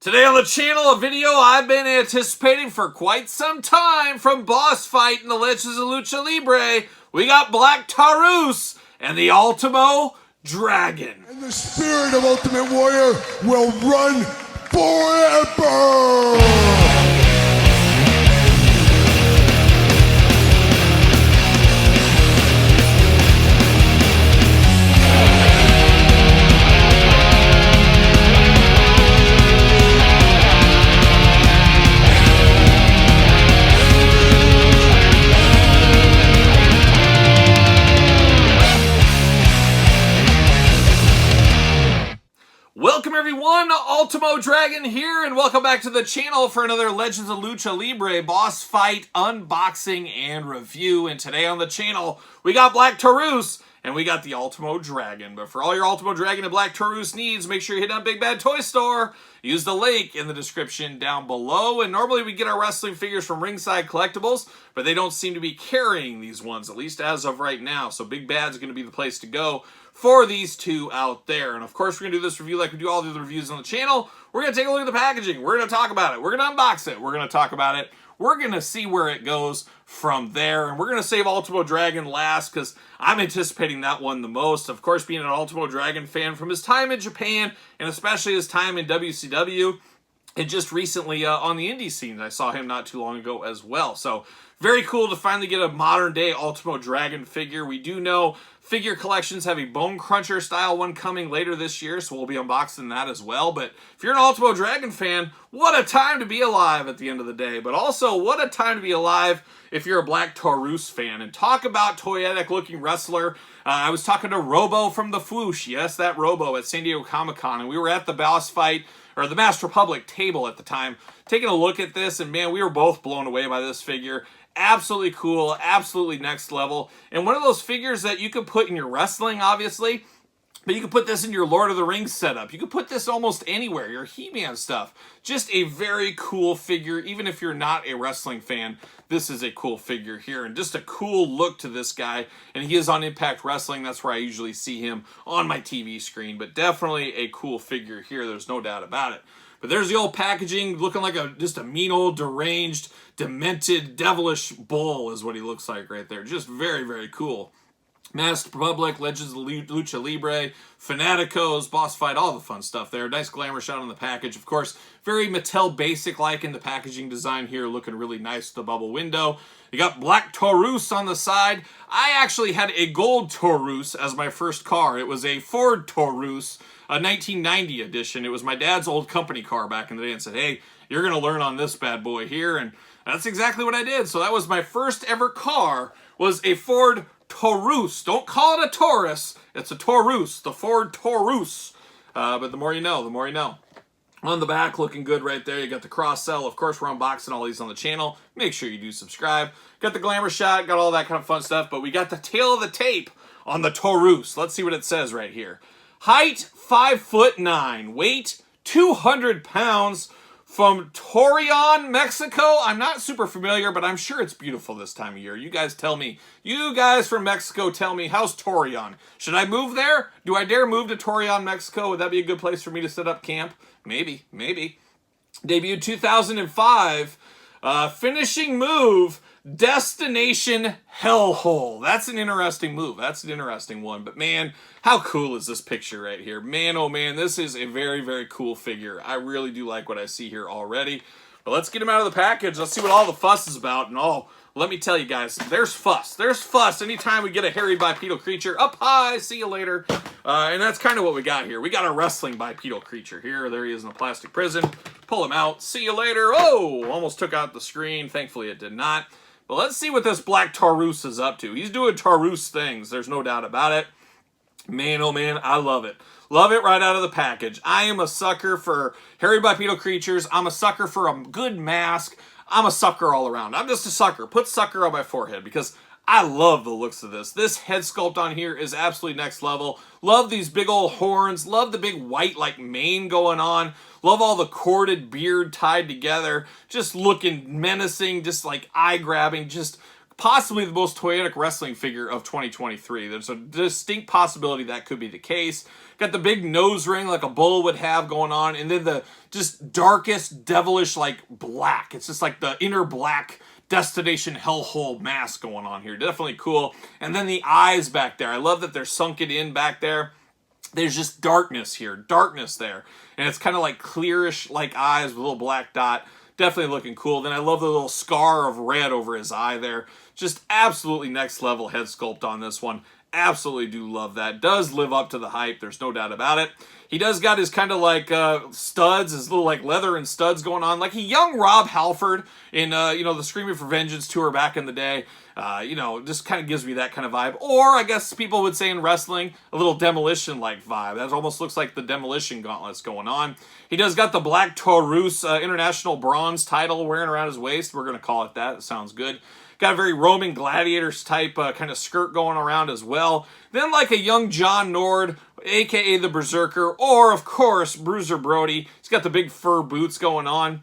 Today on the channel, a video I've been anticipating for quite some time from Boss Fight in the Legends of Lucha Libre. We got Black Taurus and the Ultimo Dragon. And the spirit of Ultimate Warrior will run forever! Welcome everyone, Ultimo Dragon here, and welcome back to the channel for another Legends of Lucha Libre Boss Fight unboxing and review. And today on the channel, we got Black Taurus and we got the Ultimo Dragon. But for all your Ultimo Dragon and Black Taurus needs, make sure you hit on Big Bad Toy Store. Use the link in the description down below. And normally we get our wrestling figures from Ringside Collectibles, but they don't seem to be carrying these ones, at least as of right now. So Big Bad's going to be the place to go for these two out there. And of course, we're going to do this review like we do all the other reviews on the channel. We're going to take a look at the packaging. We're going to talk about it. We're going to unbox it. We're going to talk about it. We're going to see where it goes from there. And we're going to save Ultimo Dragon last because I'm anticipating that one the most. Of course, being an Ultimo Dragon fan from his time in Japan and especially his time in WCW. And just recently on the indie scene, I saw him not too long ago as well. So very cool to finally get a modern day Ultimo Dragon figure. We do know Figure Collections have a Bone Cruncher style one coming later this year, so we'll be unboxing that as well. But if you're an Ultimo Dragon fan, what a time to be alive at the end of the day. But also, what a time to be alive if you're a Black Taurus fan. And talk about toyetic looking wrestler. I was talking to Robo from the Fwoosh, yes, that Robo at San Diego Comic-Con, and we were at the Boss Fight, or the Master Republic table at the time, taking a look at this, and man, we were both blown away by this figure. Absolutely cool, absolutely next level, and one of those figures that you could put in your wrestling, obviously, but you could put this in your Lord of the Rings setup. You could put this almost anywhere, your He-Man stuff. Just a very cool figure, even if you're not a wrestling fan. This is a cool figure here, and just a cool look to this guy, and he is on Impact Wrestling. That's where I usually see him on my TV screen, but definitely a cool figure here. There's no doubt about it. But there's the old packaging, looking like just a mean old deranged, demented, devilish bull is what he looks like right there. Just very, very cool. Master Republic, Legends of Lucha Libre, Fanaticos, Boss Fight, all the fun stuff there. Nice glamour shot on the package. Of course, very Mattel basic-like in the packaging design here, looking really nice with the bubble window. You got Black Taurus on the side. I actually had a gold Taurus as my first car. It was a Ford Taurus, a 1990 edition. It was my dad's old company car back in the day, and said, hey, you're going to learn on this bad boy here. And that's exactly what I did. So that was my first ever car, was a Ford Taurus. Don't call it a Taurus. It's a Taurus, the Ford Taurus. But the more you know, the more you know. On the back, looking good right there. You got the cross sell. Of course, we're unboxing all these on the channel. Make sure you do subscribe. Got the glamour shot, got all that kind of fun stuff. But we got the tail of the tape on the Taurus. Let's see what it says right here. Height, 5'9". Weight, 200 pounds. From Torreon, Mexico. I'm not super familiar, but I'm sure it's beautiful this time of year. You guys tell me. You guys from Mexico tell me, how's Torreon? Should I move there? Do I dare move to Torreon, Mexico? Would that be a good place for me to set up camp? Maybe, maybe. Debuted 2005. Finishing move, Destination Hellhole. That's an interesting move. That's an interesting one. But man, how cool is this picture right here? Man, oh man, this is a very, very cool figure. I really do like what I see here already. But let's get him out of the package. Let's see what all the fuss is about. And let me tell you guys, there's fuss. There's fuss anytime we get a hairy bipedal creature. Up high, see you later. And that's kind of what we got here. We got a wrestling bipedal creature here. There he is in a plastic prison. Pull him out. See you later. Oh, almost took out the screen. Thankfully, it did not. But let's see what this Black Taurus is up to. He's doing Taurus things. There's no doubt about it. Man, oh man, I love it. Love it right out of the package. I am a sucker for hairy bipedal creatures. I'm a sucker for a good mask. I'm a sucker all around. I'm just a sucker. Put sucker on my forehead because I love the looks of this. This head sculpt on here is absolutely next level. Love these big old horns. Love the big white like mane going on. Love all the corded beard tied together. Just looking menacing, just like eye-grabbing, just possibly the most Toyetic wrestling figure of 2023. There's a distinct possibility that could be the case. Got the big nose ring like a bull would have going on, and then the just darkest, devilish, like black. It's just like the inner black Destination Hellhole mask going on here. Definitely cool. And then the eyes back there. I love that they're sunken in back there. There's just darkness here, darkness there. And it's kind of like clearish like eyes with a little black dot. Definitely looking cool. Then I love the little scar of red over his eye there. Just absolutely next level head sculpt on this one. Absolutely do love that. Does live up to the hype. There's no doubt about it. He does got his kind of like studs, his little like leather and studs going on. Like a young Rob Halford in, the Screaming for Vengeance tour back in the day. Just kind of gives me that kind of vibe. Or I guess people would say in wrestling, a little Demolition-like vibe. That almost looks like the Demolition gauntlets going on. He does got the black Taurus International Bronze title wearing around his waist. We're going to call it that. It sounds good. Got a very Roman Gladiators type kind of skirt going around as well. Then like a young John Nord, a.k.a. the Berserker, or of course, Bruiser Brody. He's got the big fur boots going on.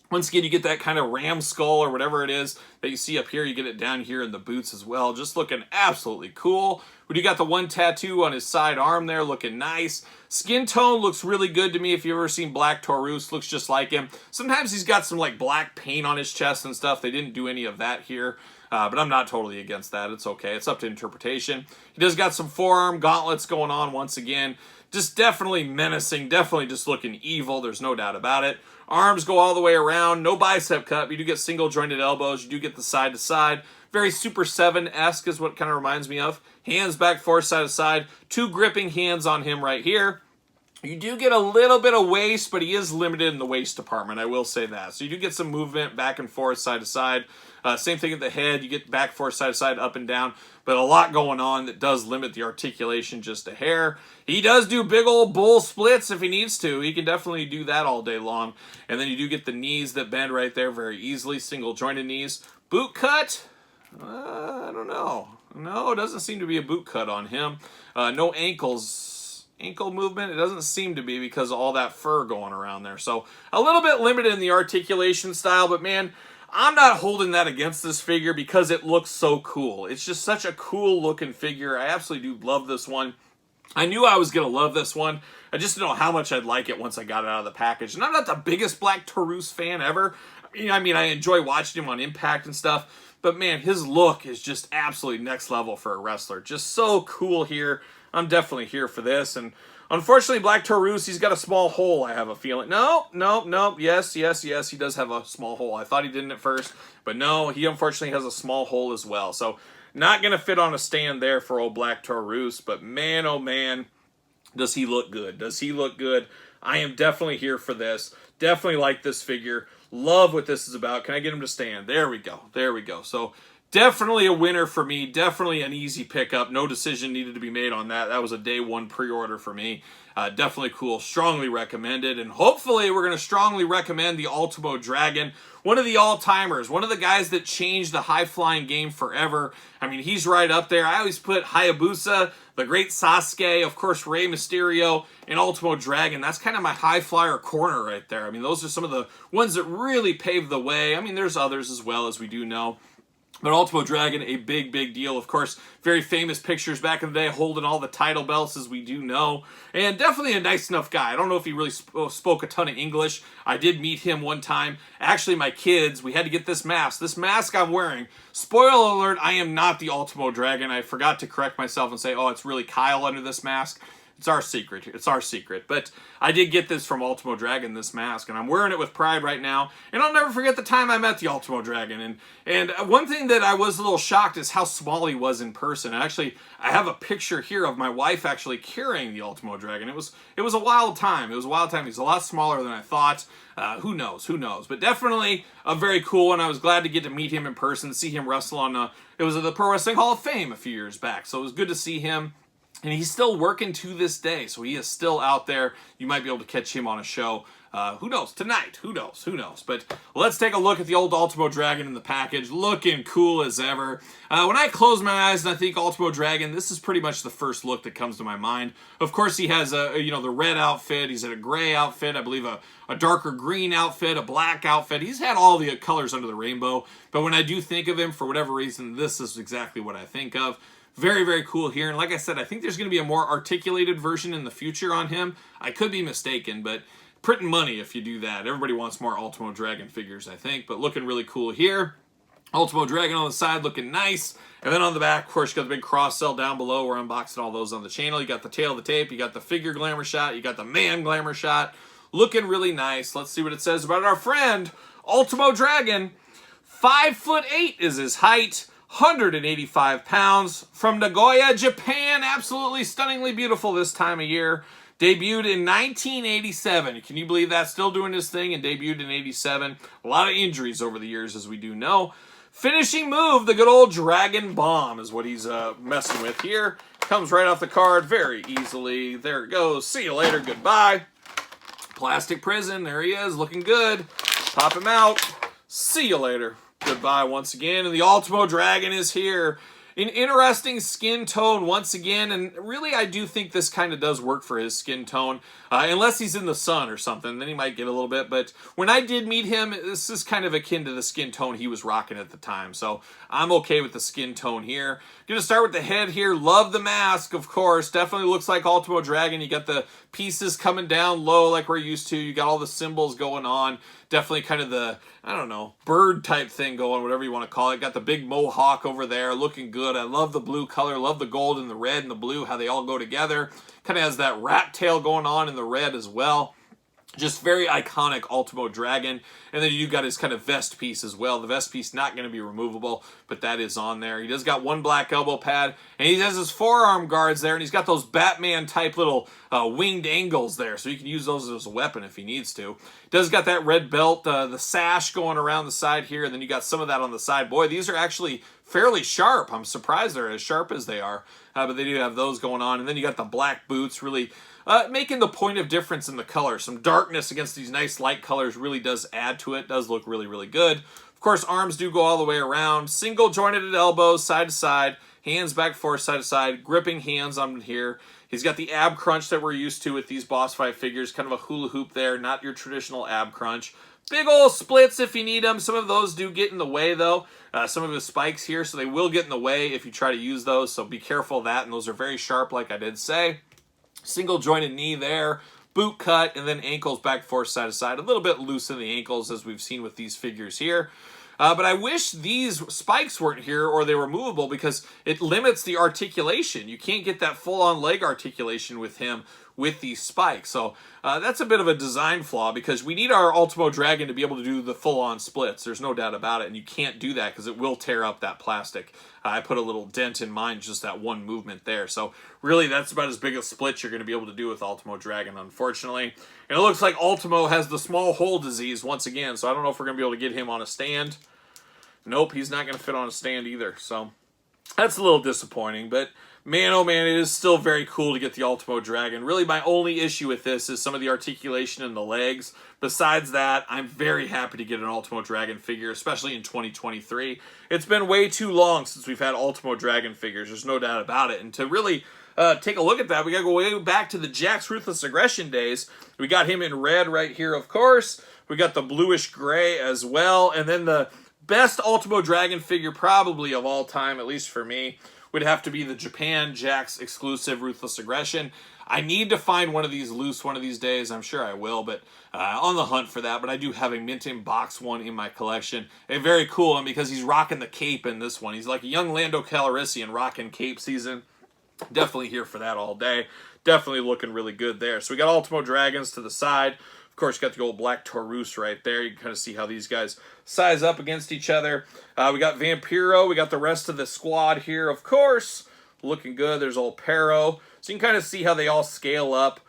Once again, you get that kind of ram skull or whatever it is that you see up here. You get it down here in the boots as well. Just looking absolutely cool. We do got the one tattoo on his side arm there, looking nice. Skin tone looks really good to me. If you've ever seen Black Taurus, looks just like him. Sometimes he's got some like black paint on his chest and stuff. They didn't do any of that here. But I'm not totally against that. It's okay. It's up to interpretation. He does got some forearm gauntlets going on once again. Just definitely menacing. Definitely just looking evil. There's no doubt about it. Arms go all the way around. No bicep cut. You do get single jointed elbows. You do get the side to side. Very Super 7-esque is what kind of reminds me of. Hands back, forth, side to side. Two gripping hands on him right here. You do get a little bit of waist, but he is limited in the waist department. I will say that. So you do get some movement back and forth, side to side. Same thing at the head. You get back, forth, side to side, up and down. But a lot going on that does limit the articulation just a hair. He does do big old bull splits if he needs to. He can definitely do that all day long. And then you do get the knees that bend right there very easily. Single jointed knees. Boot cut? I don't know. No, it doesn't seem to be a boot cut on him. No ankles. Ankle movement, it doesn't seem to be because of all that fur going around there. So a little bit limited in the articulation style, but man, I'm not holding that against this figure because it looks so cool. It's just such a cool looking figure. I absolutely do love this one. I knew I was going to love this one. I just didn't know how much I'd like it once I got it out of the package. And I'm not the biggest Black Taurus fan ever. I mean, I enjoy watching him on Impact and stuff. But man, his look is just absolutely next level for a wrestler. Just so cool here. I'm definitely here for this. And unfortunately, Black Taurus, he's got a small hole, I have a feeling. No. Yes, he does have a small hole. I thought he didn't at first. But no, he unfortunately has a small hole as well. So not going to fit on a stand there for old Black Taurus. But man, oh man, does he look good. Does he look good. I am definitely here for this. Definitely like this figure. Love what this is about. Can I get him to stand? There we go. There we go. So definitely a winner for me. Definitely an easy pickup. No decision needed to be made on that. That was a day one pre-order for me. Definitely cool. Strongly recommended. And hopefully we're going to strongly recommend the Ultimo Dragon. One of the all-timers. One of the guys that changed the high-flying game forever. I mean, he's right up there. I always put Hayabusa, the great Sasuke, of course, Rey Mysterio, and Ultimo Dragon. That's kind of my high-flyer corner right there. I mean, those are some of the ones that really paved the way. I mean, there's others as well, as we do know. But Ultimo Dragon, a big, big deal. Of course, very famous pictures back in the day, holding all the title belts, as we do know. And definitely a nice enough guy. I don't know if he really spoke a ton of English. I did meet him one time. Actually, my kids, we had to get this mask. This mask I'm wearing, spoiler alert, I am not the Ultimo Dragon. I forgot to correct myself and say, oh, it's really Kyle under this mask. It's our secret. It's our secret. But I did get this from Ultimo Dragon, this mask, and I'm wearing it with pride right now. And I'll never forget the time I met the Ultimo Dragon. And one thing that I was a little shocked is how small he was in person. Actually, I have a picture here of my wife actually carrying the Ultimo Dragon. It was a wild time. It was a wild time. He's a lot smaller than I thought. Who knows? Who knows? But definitely a very cool one. I was glad to get to meet him in person, see him wrestle on it was at the Pro Wrestling Hall of Fame a few years back. So it was good to see him. And he's still working to this day, so he is still out there. You might be able to catch him on a show Who knows? Tonight. Who knows? Who knows? But let's take a look at the old Ultimo Dragon in the package. Looking cool as ever. When I close my eyes and I think Ultimo Dragon, this is pretty much the first look that comes to my mind. Of course, he has the red outfit. He's in a gray outfit. I believe a darker green outfit, a black outfit. He's had all the colors under the rainbow. But when I do think of him, for whatever reason, this is exactly what I think of. Very, very cool here. And like I said, I think there's going to be a more articulated version in the future on him. I could be mistaken, but printing money if you do that. Everybody wants more Ultimo Dragon figures, I think, but looking really cool here. Ultimo Dragon on the side looking nice. And then on the back, of course, you got the big cross-sell down below. We're unboxing all those on the channel. You got the tail of the tape. You got the figure glamour shot. You got the man glamour shot. Looking really nice. Let's see what it says about our friend, Ultimo Dragon. 5'8" is his height. 185 pounds. From Nagoya, Japan. Absolutely stunningly beautiful this time of year. Debuted in 1987. Can you believe that? Still doing his thing and debuted in 87. A lot of injuries over the years, as we do know. Finishing move, the good old Dragon Bomb is what he's messing with here. Comes right off the card very easily. There it goes. See you later. Goodbye. Plastic Prison. There he is. Looking good. Pop him out. See you later. Goodbye once again. And the Ultimo Dragon is here. An interesting skin tone once again, and really I do think this kind of does work for his skin tone, unless he's in the sun or something, then he might get a little bit, but when I did meet him, this is kind of akin to the skin tone he was rocking at the time, so I'm okay with the skin tone here. Gonna start with the head here. Love the mask, of course. Definitely looks like Ultimo Dragon. You got the pieces coming down low like we're used to. You got all the symbols going on. Definitely kind of the, I don't know, bird type thing going, whatever you want to call it. Got the big mohawk over there, looking good. I love the blue color. Love the gold and the red and the blue, how they all go together. Kind of has that rat tail going on in the red as well. Just very iconic Ultimo Dragon. And then you got his kind of vest piece as well. The vest piece not going to be removable, but that is on there. He does got one black elbow pad, and he has his forearm guards there, and he's got those Batman type little winged angles there, so you can use those as a weapon if he needs to. Does got that red belt, the sash going around the side here, and then you got some of that on the side. Boy, these are actually fairly sharp. I'm surprised they're as sharp as they are, but they do have those going on. And then you got the black boots, really making the point of difference in the color. Some darkness against these nice light colors really does add to it. Does look really, really good. Of course, arms do go all the way around. Single jointed at elbows, side to side. Hands back forth, side to side. Gripping hands on here. He's got the ab crunch that we're used to with these boss fight figures. Kind of a hula hoop there. Not your traditional ab crunch. Big old splits if you need them. Some of those do get in the way, though. Some of his spikes here, so they will get in the way if you try to use those. So be careful of that. And those are very sharp, like I did say. Single jointed knee there, boot cut, and then ankles back forth side to side. A little bit loose in the ankles as we've seen with these figures here. But I wish these spikes weren't here or they were movable because it limits the articulation. You can't get that full-on leg articulation with him with these spikes. So that's a bit of a design flaw because we need our Ultimo Dragon to be able to do the full-on splits. There's no doubt about it, and you can't do that because it will tear up that plastic. I put a little dent in mine, just that one movement there. So really, that's about as big a split you're going to be able to do with Ultimo Dragon, unfortunately. And it looks like Ultimo has the small hole disease once again, so I don't know if we're going to be able to get him on a stand. Nope, he's not going to fit on a stand either, so that's a little disappointing, but man, oh man, it is still very cool to get the Ultimo Dragon. Really, my only issue with this is some of the articulation in the legs. Besides that, I'm very happy to get an Ultimo Dragon figure, especially in 2023. It's been way too long since we've had Ultimo Dragon figures. There's no doubt about it. And to really take a look at that, we got to go way back to the Jack's Ruthless Aggression days. We got him in red right here, of course. We got the bluish gray as well. And then the best Ultimo Dragon figure probably of all time, at least for me, would have to be the Japan Jack's exclusive Ruthless Aggression. I need to find one of these loose one of these days. I'm sure I will, but on the hunt for that. But I do have a mint in box one in my collection. A very cool one because he's rocking the cape in this one. He's like a young Lando Calrissian rocking cape season. Definitely here for that all day. Definitely looking really good there. So we got Ultimo Dragons to the side. Of course, you got the old black Taurus right there. You can kind of see how these guys size up against each other. We got Vampiro. We got the rest of the squad here, of course. Looking good. There's old Pero. So you can kind of see how they all scale up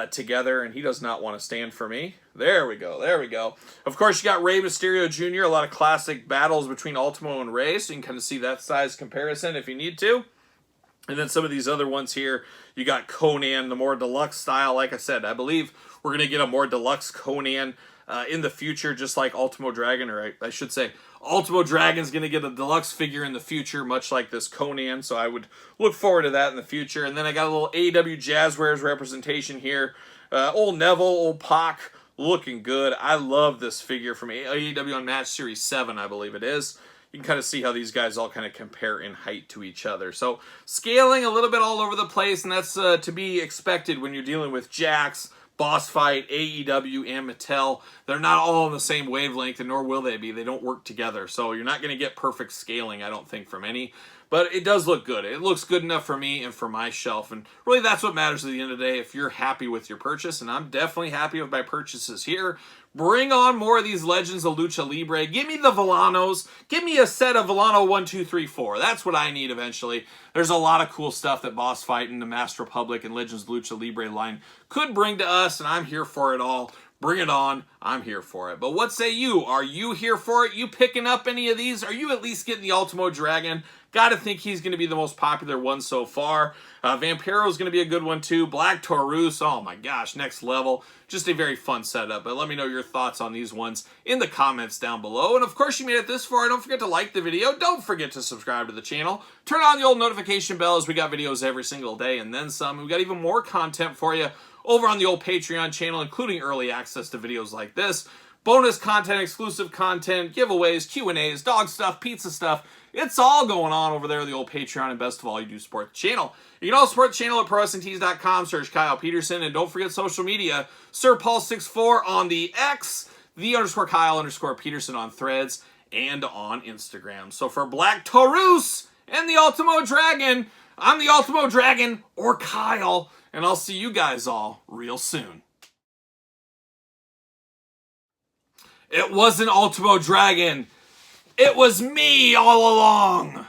together, and he does not want to stand for me. There we go. There we go. Of course, you got Rey Mysterio Jr., a lot of classic battles between Ultimo and Rey, so you can kind of see that size comparison if you need to. And then some of these other ones here, you got Conan, the more deluxe style. Like I said, I believe we're going to get a more deluxe Conan in the future, just like Ultimo Dragon, or I should say Ultimo Dragon's going to get a deluxe figure in the future, much like this Conan, so I would look forward to that in the future. And then I got a little AEW Jazzwares representation here. Old Neville, old Pac, looking good. I love this figure from AEW Unmatched Series 7, I believe it is. You can kind of see how these guys all kind of compare in height to each other. So scaling a little bit all over the place, and that's to be expected when you're dealing with Jax, Boss Fight, AEW, and Mattel. They're not all on the same wavelength, and nor will they be. They don't work together, so you're not going to get perfect scaling, I don't think, from any. But it does look good. It looks good enough for me and for my shelf, and really that's what matters at the end of the day, if you're happy with your purchase, and I'm definitely happy with my purchases here. Bring on more of these Legends of Lucha Libre. Give me the Villanos. Give me a set of Villano 1, 2, 3, 4. That's what I need eventually. There's a lot of cool stuff that Boss Fight and the Master Republic and Legends of Lucha Libre line could bring to us, and I'm here for it all. Bring it on. I'm here for it. But what say you? Are you here for it? You picking up any of these? Are you at least getting the Ultimo Dragon? Gotta think he's going to be the most popular one so far. Vampiro's going to be a good one too. Black Taurus, oh my gosh, next level. Just a very fun setup. But let me know your thoughts on these ones in the comments down below. And of course, you made it this far. Don't forget to like the video. Don't forget to subscribe to the channel. Turn on the old notification bell, as we got videos every single day and then some. We got even more content for you over on the old Patreon channel, including early access to videos like this. Bonus content, exclusive content, giveaways, Q&As, dog stuff, pizza stuff. It's all going on over there, the old Patreon, and best of all, you do support the channel. You can also support the channel at ProWrestlingTees.com, search Kyle Peterson, and don't forget social media, SirPaul64 on the X, _Kyle_Peterson on Threads, and on Instagram. So for Black Taurus and the Ultimo Dragon, I'm the Ultimo Dragon, or Kyle, and I'll see you guys all real soon. It wasn't Ultimo Dragon. It was me all along.